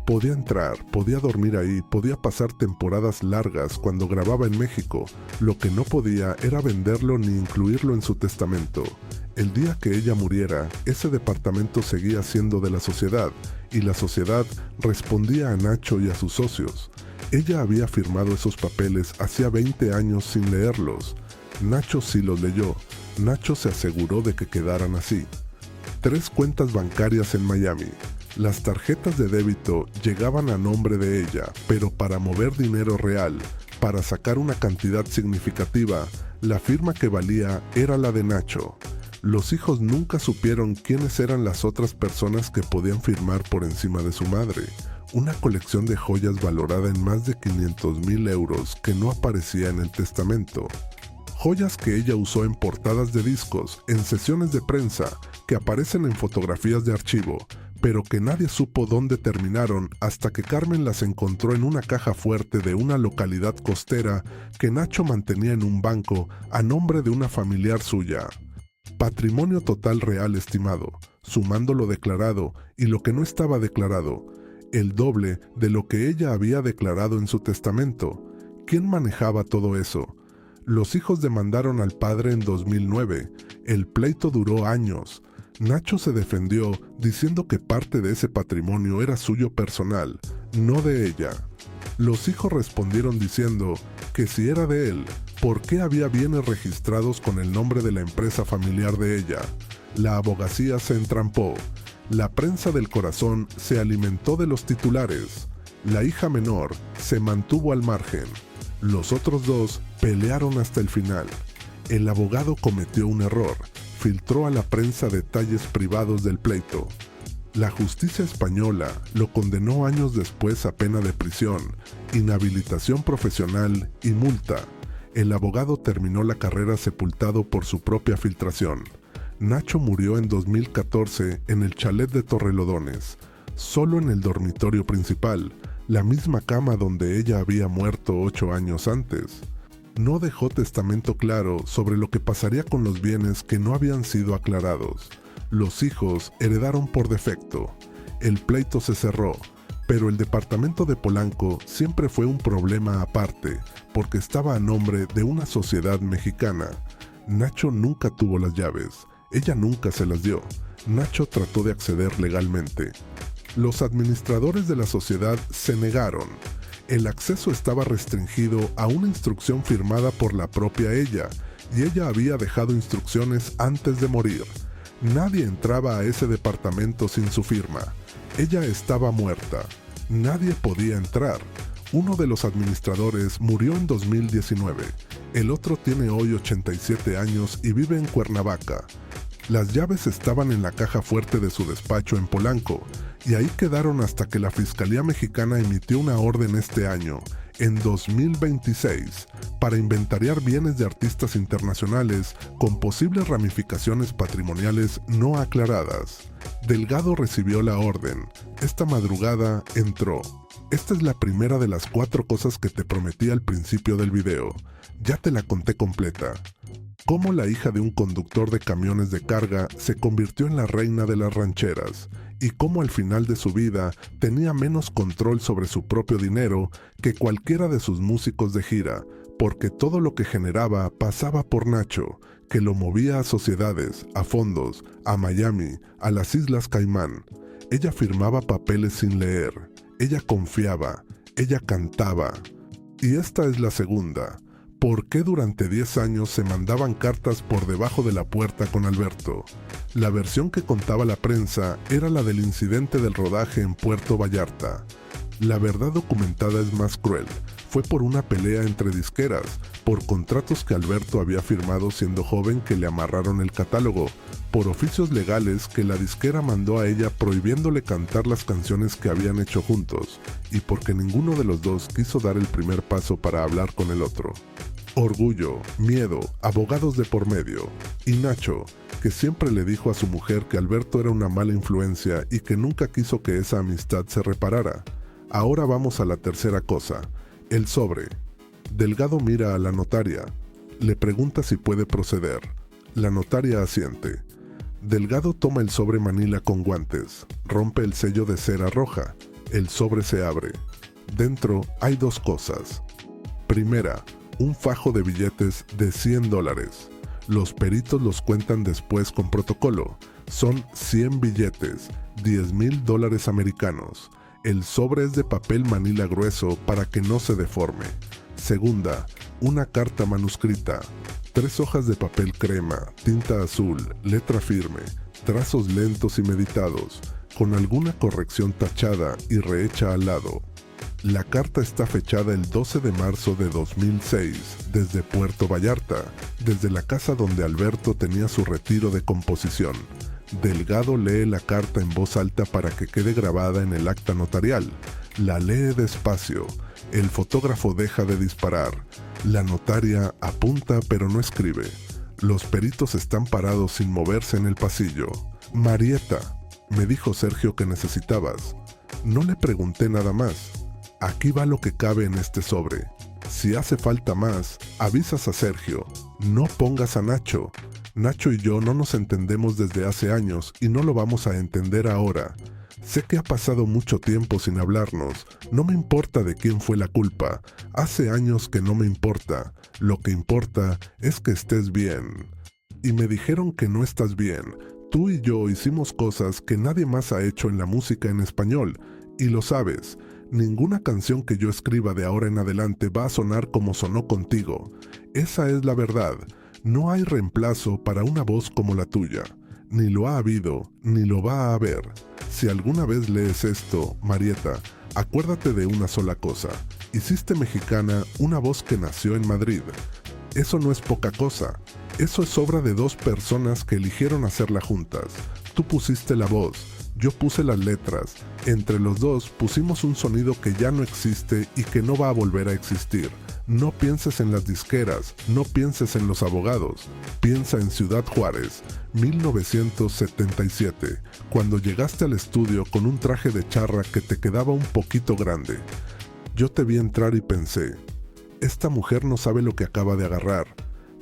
Podía entrar, podía dormir ahí, podía pasar temporadas largas cuando grababa en México. Lo que no podía era venderlo ni incluirlo en su testamento. El día que ella muriera, ese departamento seguía siendo de la sociedad, y la sociedad respondía a Nacho y a sus socios. Ella había firmado esos papeles hacía 20 años sin leerlos. Nacho sí los leyó. Nacho se aseguró de que quedaran así. 3 cuentas bancarias en Miami. Las tarjetas de débito llegaban a nombre de ella, pero para mover dinero real, para sacar una cantidad significativa, la firma que valía era la de Nacho. Los hijos nunca supieron quiénes eran las otras personas que podían firmar por encima de su madre. Una colección de joyas valorada en más de 500,000 euros que no aparecía en el testamento. Joyas que ella usó en portadas de discos, en sesiones de prensa, que aparecen en fotografías de archivo, pero que nadie supo dónde terminaron hasta que Carmen las encontró en una caja fuerte de una localidad costera que Nacho mantenía en un banco a nombre de una familiar suya. Patrimonio total real estimado, sumando lo declarado y lo que no estaba declarado, el doble de lo que ella había declarado en su testamento. ¿Quién manejaba todo eso? Los hijos demandaron al padre en 2009. El pleito duró años. Nacho se defendió diciendo que parte de ese patrimonio era suyo personal, no de ella. Los hijos respondieron diciendo que si era de él, ¿por qué había bienes registrados con el nombre de la empresa familiar de ella? La abogacía se entrampó. La prensa del corazón se alimentó de los titulares. La hija menor se mantuvo al margen. Los otros 2 pelearon hasta el final. El abogado cometió un error. Filtró a la prensa detalles privados del pleito. La justicia española lo condenó años después a pena de prisión, inhabilitación profesional y multa. El abogado terminó la carrera sepultado por su propia filtración. Nacho murió en 2014 en el chalet de Torrelodones, solo en el dormitorio principal, la misma cama donde ella había muerto 8 años antes. No dejó testamento claro sobre lo que pasaría con los bienes que no habían sido aclarados. Los hijos heredaron por defecto. El pleito se cerró, pero el departamento de Polanco siempre fue un problema aparte, porque estaba a nombre de una sociedad mexicana. Nacho nunca tuvo las llaves. Ella nunca se las dio. Nacho trató de acceder legalmente. Los administradores de la sociedad se negaron. El acceso estaba restringido a una instrucción firmada por la propia ella, y ella había dejado instrucciones antes de morir. Nadie entraba a ese departamento sin su firma. Ella estaba muerta. Nadie podía entrar. Uno de los administradores murió en 2019. El otro tiene hoy 87 años y vive en Cuernavaca. Las llaves estaban en la caja fuerte de su despacho en Polanco, y ahí quedaron hasta que la Fiscalía Mexicana emitió una orden este año, en 2026, para inventariar bienes de artistas internacionales con posibles ramificaciones patrimoniales no aclaradas. Delgado recibió la orden. Esta madrugada entró. Esta es la primera de las 4 cosas que te prometí al principio del video. Ya te la conté completa. Cómo la hija de un conductor de camiones de carga se convirtió en la reina de las rancheras, y cómo al final de su vida tenía menos control sobre su propio dinero que cualquiera de sus músicos de gira, porque todo lo que generaba pasaba por Nacho, que lo movía a sociedades, a fondos, a Miami, a las Islas Caimán. Ella firmaba papeles sin leer, ella confiaba, ella cantaba. Y esta es la segunda. ¿Por qué durante 10 años se mandaban cartas por debajo de la puerta con Alberto? La versión que contaba la prensa era la del incidente del rodaje en Puerto Vallarta. La verdad documentada es más cruel. Fue por una pelea entre disqueras, por contratos que Alberto había firmado siendo joven que le amarraron el catálogo, por oficios legales que la disquera mandó a ella prohibiéndole cantar las canciones que habían hecho juntos, y porque ninguno de los dos quiso dar el primer paso para hablar con el otro. Orgullo, miedo, abogados de por medio. Y Nacho, que siempre le dijo a su mujer que Alberto era una mala influencia y que nunca quiso que esa amistad se reparara. Ahora vamos a la tercera cosa, el sobre. Delgado mira a la notaria. Le pregunta si puede proceder. La notaria asiente. Delgado toma el sobre manila con guantes. Rompe el sello de cera roja. El sobre se abre. Dentro hay dos cosas. Primera, un fajo de billetes de $100. Los peritos los cuentan después con protocolo. Son 100 billetes, $10,000 americanos. El sobre es de papel manila grueso para que no se deforme. Segunda, una carta manuscrita. 3 hojas de papel crema, tinta azul, letra firme, trazos lentos y meditados, con alguna corrección tachada y rehecha al lado. La carta está fechada el 12 de marzo de 2006, desde Puerto Vallarta, desde la casa donde Alberto tenía su retiro de composición. Delgado lee la carta en voz alta para que quede grabada en el acta notarial. La lee despacio. El fotógrafo deja de disparar. La notaria apunta pero no escribe. Los peritos están parados sin moverse en el pasillo. Marieta, me dijo Sergio que necesitabas. No le pregunté nada más. Aquí va lo que cabe en este sobre. Si hace falta más, avisas a Sergio. No pongas a Nacho. Nacho y yo no nos entendemos desde hace años y no lo vamos a entender ahora. Sé que ha pasado mucho tiempo sin hablarnos. No me importa de quién fue la culpa. Hace años que no me importa. Lo que importa es que estés bien. Y me dijeron que no estás bien. Tú y yo hicimos cosas que nadie más ha hecho en la música en español. Y lo sabes. Ninguna canción que yo escriba de ahora en adelante va a sonar como sonó contigo. Esa es la verdad. No hay reemplazo para una voz como la tuya. Ni lo ha habido, ni lo va a haber. Si alguna vez lees esto, Marieta, acuérdate de una sola cosa. Hiciste mexicana una voz que nació en Madrid. Eso no es poca cosa. Eso es obra de 2 personas que eligieron hacerla juntas. Tú pusiste la voz. Yo puse las letras. Entre los dos pusimos un sonido que ya no existe y que no va a volver a existir. No pienses en las disqueras, no pienses en los abogados. Piensa en Ciudad Juárez, 1977, cuando llegaste al estudio con un traje de charra que te quedaba un poquito grande. Yo te vi entrar y pensé, esta mujer no sabe lo que acaba de agarrar.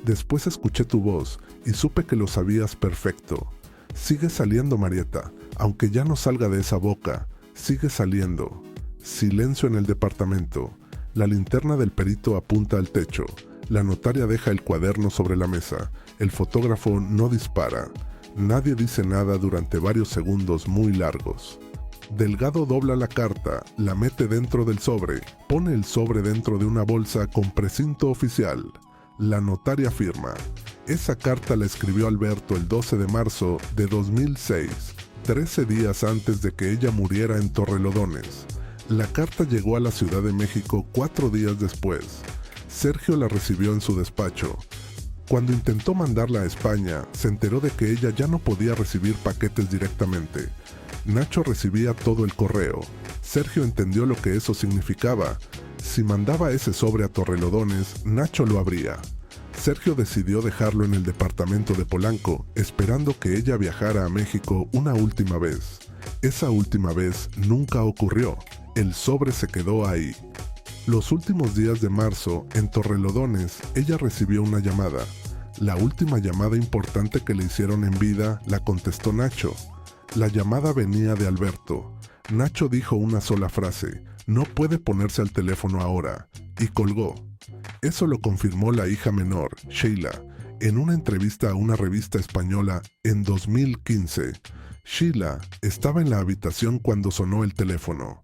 Después escuché tu voz y supe que lo sabías perfecto. Sigue saliendo, Marieta, aunque ya no salga de esa boca, sigue saliendo. Silencio en el departamento. La linterna del perito apunta al techo. La notaria deja el cuaderno sobre la mesa. El fotógrafo no dispara. Nadie dice nada durante varios segundos muy largos. Delgado dobla la carta, la mete dentro del sobre, pone el sobre dentro de una bolsa con precinto oficial. La notaria firma. Esa carta la escribió Alberto el 12 de marzo de 2006, 13 días antes de que ella muriera en Torrelodones. La carta llegó a la Ciudad de México 4 días después. Sergio la recibió en su despacho. Cuando intentó mandarla a España, se enteró de que ella ya no podía recibir paquetes directamente. Nacho recibía todo el correo. Sergio entendió lo que eso significaba. Si mandaba ese sobre a Torrelodones, Nacho lo abría. Sergio decidió dejarlo en el departamento de Polanco, esperando que ella viajara a México una última vez. Esa última vez nunca ocurrió. El sobre se quedó ahí. Los últimos días de marzo, en Torrelodones, ella recibió una llamada. La última llamada importante que le hicieron en vida la contestó Nacho. La llamada venía de Alberto. Nacho dijo una sola frase, no puede ponerse al teléfono ahora, y colgó. Eso lo confirmó la hija menor, Sheila, en una entrevista a una revista española en 2015. Sheila estaba en la habitación cuando sonó el teléfono.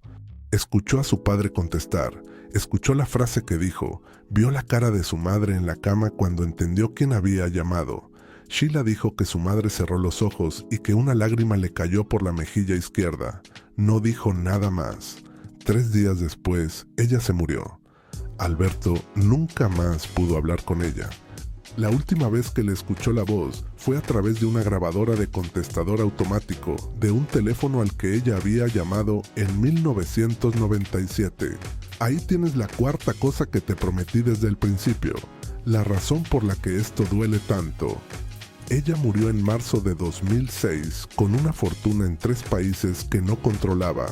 Escuchó a su padre contestar, escuchó la frase que dijo, vio la cara de su madre en la cama cuando entendió quién había llamado. Sheila dijo que su madre cerró los ojos y que una lágrima le cayó por la mejilla izquierda. No dijo nada más. 3 días después, ella se murió. Alberto nunca más pudo hablar con ella. La última vez que le escuchó la voz fue a través de una grabadora de contestador automático de un teléfono al que ella había llamado en 1997. Ahí tienes la 4ª cosa que te prometí desde el principio. La razón por la que esto duele tanto. Ella murió en marzo de 2006 con una fortuna en 3 países que no controlaba,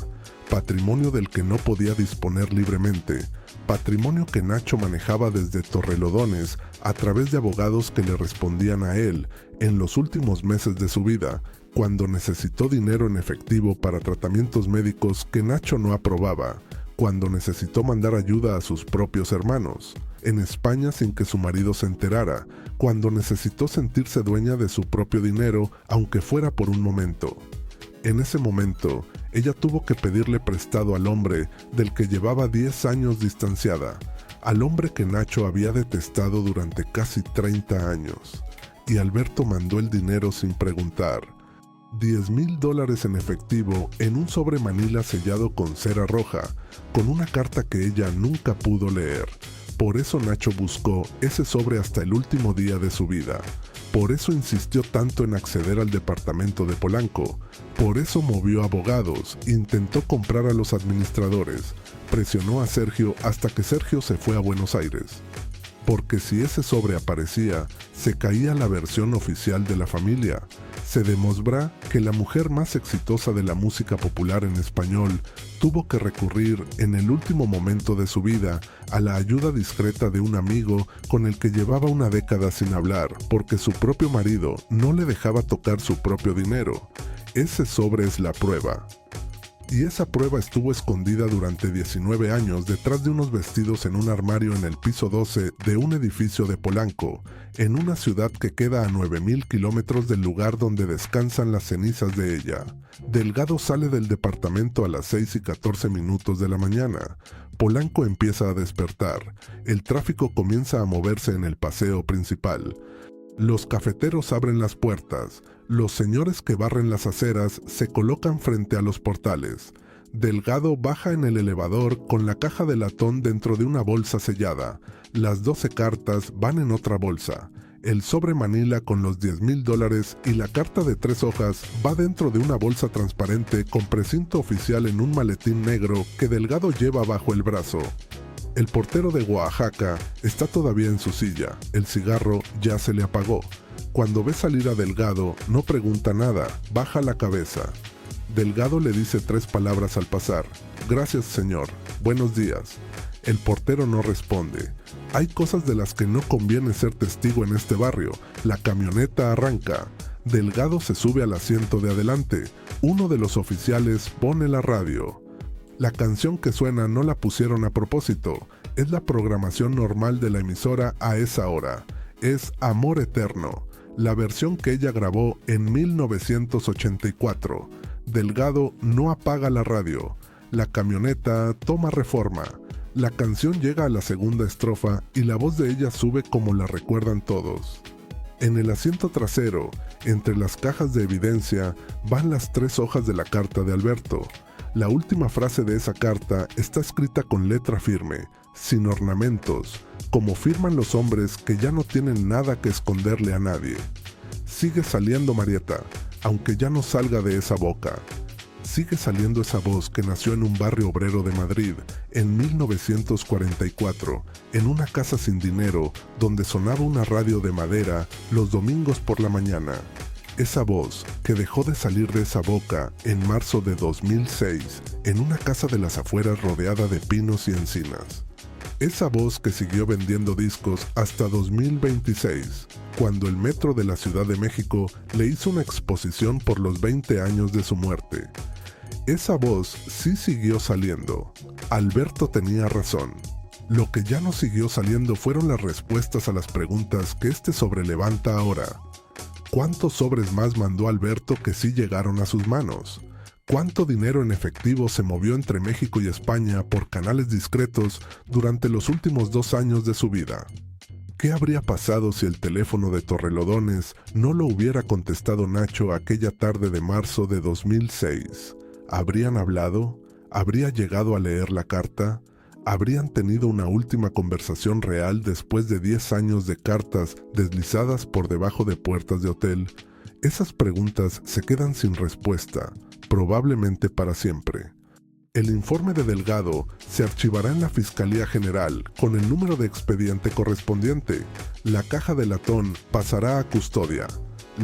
patrimonio del que no podía disponer libremente, patrimonio que Nacho manejaba desde Torrelodones a través de abogados que le respondían a él en los últimos meses de su vida, cuando necesitó dinero en efectivo para tratamientos médicos que Nacho no aprobaba, cuando necesitó mandar ayuda a sus propios hermanos, en España sin que su marido se enterara, cuando necesitó sentirse dueña de su propio dinero, aunque fuera por un momento. En ese momento, ella tuvo que pedirle prestado al hombre del que llevaba 10 años distanciada, al hombre que Nacho había detestado durante casi 30 años. Y Alberto mandó el dinero sin preguntar. $10,000 en efectivo en un sobre manila sellado con cera roja, con una carta que ella nunca pudo leer. Por eso Nacho buscó ese sobre hasta el último día de su vida. Por eso insistió tanto en acceder al departamento de Polanco. Por eso movió abogados, intentó comprar a los administradores, presionó a Sergio hasta que Sergio se fue a Buenos Aires. Porque si ese sobre aparecía, se caía la versión oficial de la familia. Se demostrará que la mujer más exitosa de la música popular en español tuvo que recurrir en el último momento de su vida a la ayuda discreta de un amigo con el que llevaba una década sin hablar, porque su propio marido no le dejaba tocar su propio dinero. Ese sobre es la prueba. Y esa prueba estuvo escondida durante 19 años detrás de unos vestidos en un armario en el piso 12 de un edificio de Polanco, en una ciudad que queda a 9,000 kilómetros del lugar donde descansan las cenizas de ella. Delgado sale del departamento a las 6:14 de la mañana. Polanco empieza a despertar. El tráfico comienza a moverse en el paseo principal. Los cafeteros abren las puertas. Los señores que barren las aceras se colocan frente a los portales. Delgado baja en el elevador con la caja de latón dentro de una bolsa sellada. Las 12 cartas van en otra bolsa. El sobre manila con los $10,000 y la carta de 3 hojas va dentro de una bolsa transparente con precinto oficial en un maletín negro que Delgado lleva bajo el brazo. El portero de Oaxaca está todavía en su silla. El cigarro ya se le apagó. Cuando ve salir a Delgado, no pregunta nada, baja la cabeza. Delgado le dice 3 palabras al pasar. Gracias, señor. Buenos días. El portero no responde. Hay cosas de las que no conviene ser testigo en este barrio. La camioneta arranca. Delgado se sube al asiento de adelante. Uno de los oficiales pone la radio. La canción que suena no la pusieron a propósito. Es la programación normal de la emisora a esa hora. Es Amor Eterno, la versión que ella grabó en 1984. Delgado no apaga la radio. La camioneta toma reforma. La canción llega a la segunda estrofa y la voz de ella sube como la recuerdan todos. En el asiento trasero, entre las cajas de evidencia, van las 3 hojas de la carta de Alberto. La última frase de esa carta está escrita con letra firme, sin ornamentos, como firman los hombres que ya no tienen nada que esconderle a nadie. Sigue saliendo Marieta, aunque ya no salga de esa boca. Sigue saliendo esa voz que nació en un barrio obrero de Madrid en 1944, en una casa sin dinero donde sonaba una radio de madera los domingos por la mañana. Esa voz que dejó de salir de esa boca en marzo de 2006 en una casa de las afueras rodeada de pinos y encinas. Esa voz que siguió vendiendo discos hasta 2026, cuando el metro de la Ciudad de México le hizo una exposición por los 20 años de su muerte. Esa voz sí siguió saliendo. Alberto tenía razón. Lo que ya no siguió saliendo fueron las respuestas a las preguntas que este sobre levanta ahora. ¿Cuántos sobres más mandó Alberto que sí llegaron a sus manos? ¿Cuánto dinero en efectivo se movió entre México y España por canales discretos durante los últimos 2 años de su vida? ¿Qué habría pasado si el teléfono de Torrelodones no lo hubiera contestado Nacho aquella tarde de marzo de 2006? ¿Habrían hablado? ¿Habría llegado a leer la carta? ¿Habrían tenido una última conversación real después de 10 años de cartas deslizadas por debajo de puertas de hotel? Esas preguntas se quedan sin respuesta, probablemente para siempre. El informe de Delgado se archivará en la Fiscalía General con el número de expediente correspondiente. La caja de latón pasará a custodia.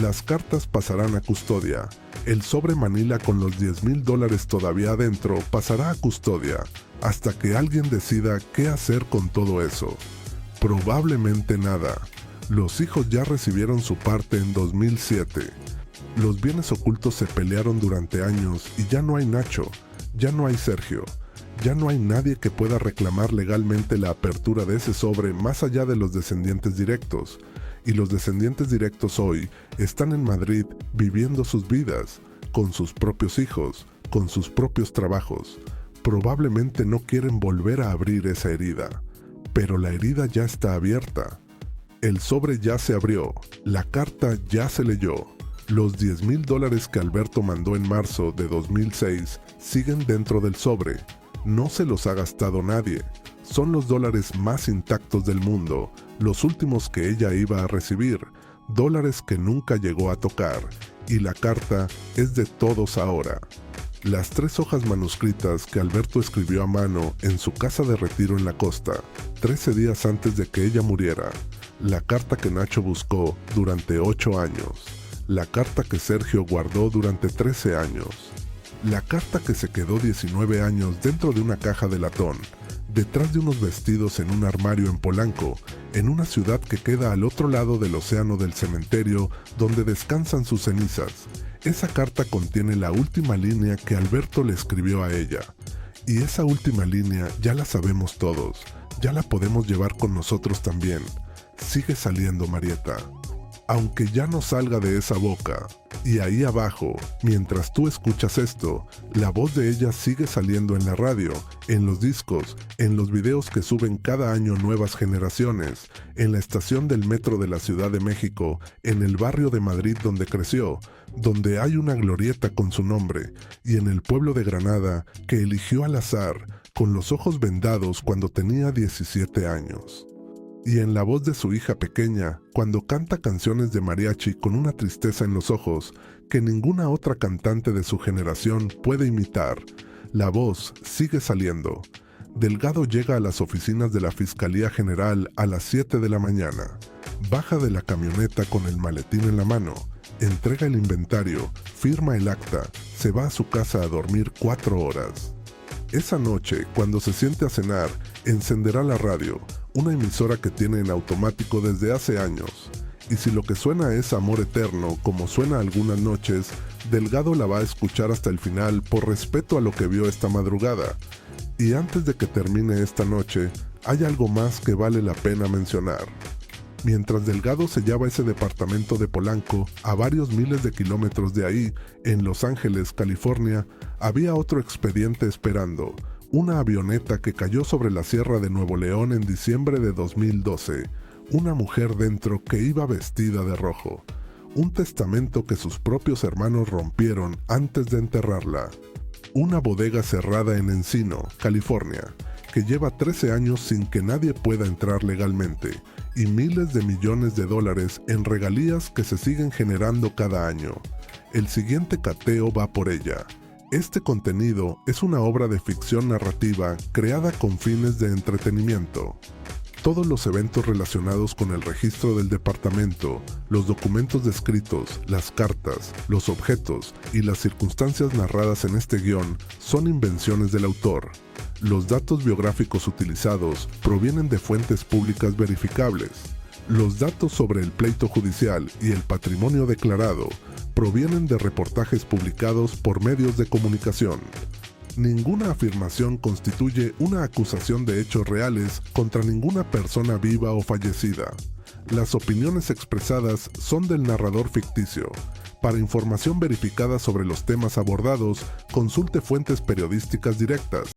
Las cartas pasarán a custodia. El sobre Manila con los $10,000 todavía adentro pasará a custodia, hasta que alguien decida qué hacer con todo eso. Probablemente nada. Los hijos ya recibieron su parte en 2007. Los bienes ocultos se pelearon durante años y ya no hay Nacho, ya no hay Sergio, ya no hay nadie que pueda reclamar legalmente la apertura de ese sobre más allá de los descendientes directos. Y los descendientes directos hoy están en Madrid viviendo sus vidas, con sus propios hijos, con sus propios trabajos. Probablemente no quieren volver a abrir esa herida, pero la herida ya está abierta. El sobre ya se abrió, la carta ya se leyó. Los $10,000 que Alberto mandó en marzo de 2006 siguen dentro del sobre. No se los ha gastado nadie. Son los dólares más intactos del mundo, los últimos que ella iba a recibir, dólares que nunca llegó a tocar, y la carta es de todos ahora. Las 3 hojas manuscritas que Alberto escribió a mano en su casa de retiro en la costa, 13 días antes de que ella muriera. La carta que Nacho buscó durante 8 años. La carta que Sergio guardó durante 13 años. La carta que se quedó 19 años dentro de una caja de latón, detrás de unos vestidos en un armario en Polanco, en una ciudad que queda al otro lado del océano del cementerio donde descansan sus cenizas. Esa carta contiene la última línea que Alberto le escribió a ella. Y esa última línea ya la sabemos todos, ya la podemos llevar con nosotros también. Sigue saliendo, Marieta. Aunque ya no salga de esa boca. Y ahí abajo, mientras tú escuchas esto, la voz de ella sigue saliendo en la radio, en los discos, en los videos que suben cada año nuevas generaciones, en la estación del metro de la Ciudad de México, en el barrio de Madrid donde creció, donde hay una glorieta con su nombre, y en el pueblo de Granada que eligió al azar, con los ojos vendados cuando tenía 17 años. Y en la voz de su hija pequeña, cuando canta canciones de mariachi con una tristeza en los ojos que ninguna otra cantante de su generación puede imitar, la voz sigue saliendo. Delgado llega a las oficinas de la Fiscalía General a las 7 de la mañana. Baja de la camioneta con el maletín en la mano, entrega el inventario, firma el acta, se va a su casa a dormir 4 horas. Esa noche, cuando se siente a cenar, encenderá la radio, una emisora que tiene en automático desde hace años. Y si lo que suena es Amor Eterno, como suena algunas noches, Delgado la va a escuchar hasta el final por respeto a lo que vio esta madrugada. Y antes de que termine esta noche, hay algo más que vale la pena mencionar. Mientras Delgado sellaba ese departamento de Polanco, a varios miles de kilómetros de ahí, en Los Ángeles, California, había otro expediente esperando. Una avioneta que cayó sobre la Sierra de Nuevo León en diciembre de 2012. Una mujer dentro que iba vestida de rojo. Un testamento que sus propios hermanos rompieron antes de enterrarla. Una bodega cerrada en Encino, California, que lleva 13 años sin que nadie pueda entrar legalmente, y miles de millones de dólares en regalías que se siguen generando cada año. El siguiente cateo va por ella. Este contenido es una obra de ficción narrativa creada con fines de entretenimiento. Todos los eventos relacionados con el registro del departamento, los documentos descritos, las cartas, los objetos y las circunstancias narradas en este guión son invenciones del autor. Los datos biográficos utilizados provienen de fuentes públicas verificables. Los datos sobre el pleito judicial y el patrimonio declarado provienen de reportajes publicados por medios de comunicación. Ninguna afirmación constituye una acusación de hechos reales contra ninguna persona viva o fallecida. Las opiniones expresadas son del narrador ficticio. Para información verificada sobre los temas abordados, consulte fuentes periodísticas directas.